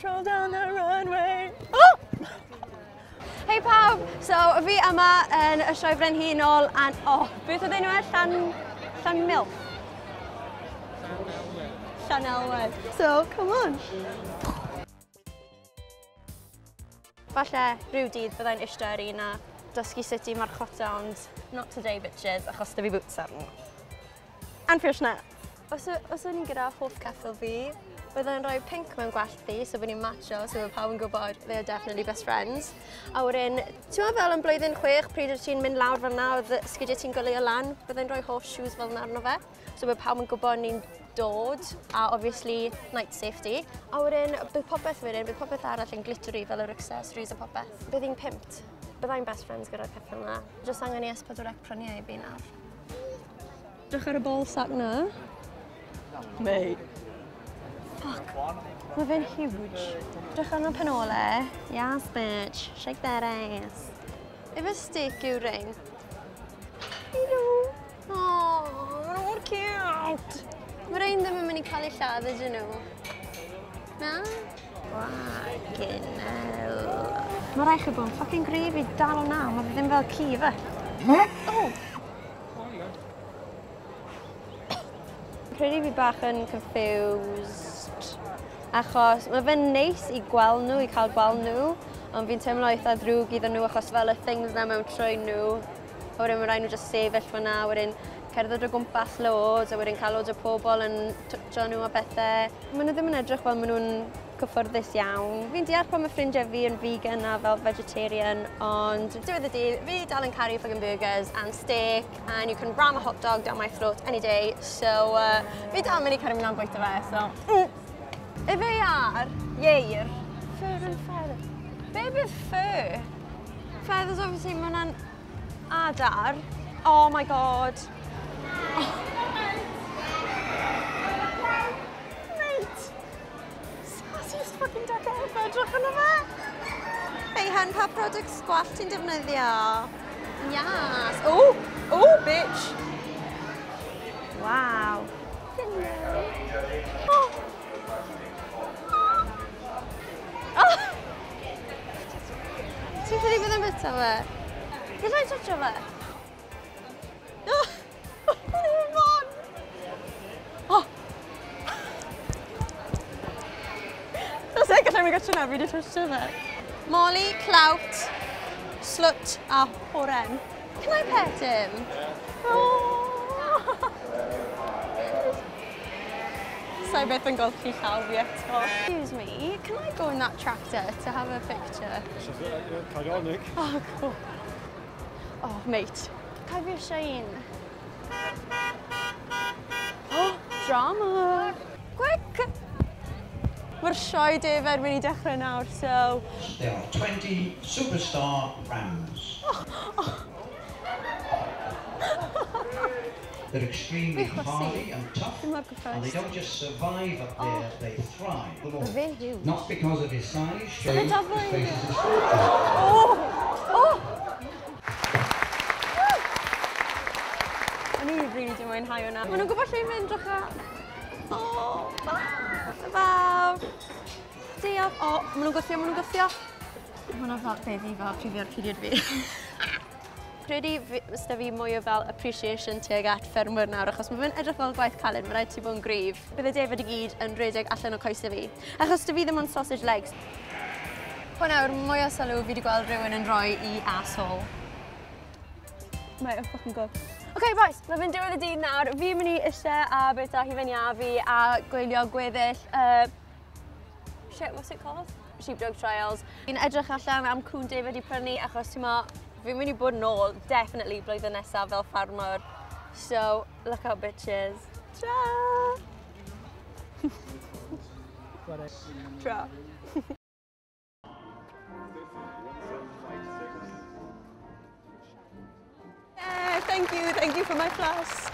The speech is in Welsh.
stroll down the runway. Oh! Hey pawb, so fi yma yn y sioe frenhinol and beth oedd enw Llanmilch? Llanelwedd. So, come on. Falle rhyw dydd byddai'n eistedd ar un a dysgu sut i marchota, ond not today bitches, achos da fi boots arno. And fishnets. Os o'n i'n gyda hoff ceffyl fi, byddai'n rhoi pink mewn gwallt fi, so byddwn i'n matcho, so bydd pawb yn gwybod they are definitely best friends. A wedyn, ti'n meddwl fel yn blwyddyn 6, pryd wyt ti'n mynd lawr fel 'na, oedd sgidiau ti'n gwylio lan, byddai'n rhoi horseshoes fel 'na arno fe. So bydd pawb yn gwybod ni'n dod, a obviously night safety. A wedyn, bydd popeth arall yn glittery fel yr accessories a popeth. Bydd hi'n pimpt. Byddai'n best friends gyda'r ceffyl 'na. Jyst angen i S4C prynu i fi nawr. Drych ar y ball sack 'na. Mate. Fuck. Mae fe'n huge. Drych arno penolau. Yes, bitch. Shake that ass. Efe steak yw ring. Hello. Oh, mae'n mor cute. Mae rhain ddim yn mynd i cael ei lladd ydyn nhw. Na? Fucking hell. Mae rhaid chi bod yn fucking gryf i dal o'na. Mae fe ddim fel ci fe. Oh. Credu fi bach yn confused, achos mae fe'n neis i gweld nhw, i cael gweld nhw, ond fi'n teimlo eitha ddrwg iddyn nhw achos fel y things na mewn trwy nhw. A wedyn mae rhaid nhw just sefyll fyna, wedyn cerdded o gwmpas loads, a wedyn cael loads o pobl yn twtio nhw a bethau. Maen nhw ddim yn edrych fel maen nhw'n cyffyrddus iawn. Fi'n deall pan mae ffrindiau fi yn vegan a fel vegetarian, ond diwedd y dydd, fi dal yn caru fucking burgers and steak, and you can ram a hot dog down my throat any day, so fi dal yn mynd i caru mlaen bwyta fe, so... Efe ar ieir, fur and feather. Be bydd fur? Feathers, obviously, mae hwnna'n adar. Oh my god. Oh. Just fucking duck out of edrych yna fe. Hei hen, pa products gwallt ti'n defnyddio? Yes. Oh, oh, bitch. Wow. Hello. Oh. Oh. Ti'n credu bydd yn bita fe? Gallai toucho fe? Oh. Oh. Gallai mi gotcha na, fi wedi twystio fe. Molly, Clout, Slut a Horen. Can I pet him? Oh. Sa'i beth yn golchi llaw fi eto. Excuse me, can I go in that tractor to have a picture? Ironic. Oh, cool. Oh, mate. Cai fi Shane. Oh, drama. Quick! Mae'r sioe defed mynd i dechrau nawr, so... There are 20 superstar rams. They're extremely hardy and tough, and they don't just survive up there, they thrive. Not because of his size, shape, his faces and structure. O'n i rili di mwynhau hwnna. Maen nhw'n gwybod lle i mynd, drwch a... Oh, fawr. Diolch. O, maen nhw'n gwthio. Maen nhw'n fel beddi fel prifio'r period fi. Credu ysda fi mwy o fel appreciation tuag at ffermwyr nawr, achos mae fe'n edrych fel gwaith caled, mae rhaid ti bod yn gryf. Bydd y defyd i gyd yn rhedeg allan o coesau fi, achos dy fi ddim ond sausage legs. Hwn nawr, mwy o sylw fi wedi gweld rhywun yn rhoi i asshole. Mae fucking good. OK, boys, mae fe'n diwedd y dydd nawr. Fi'n mynd i eistedd a bwyta hufen-iafu a gwylio gweddill shit, what's it called? Sheepdog Trials. Fi'n edrych allan am cwn David i prynu achos ti'n ma, fi'n mynd i bod nôl, definitely, blwyddyn nesaf fel ffarmwr. So, look out, bitches. Tra! Tra. Thank you for my flask.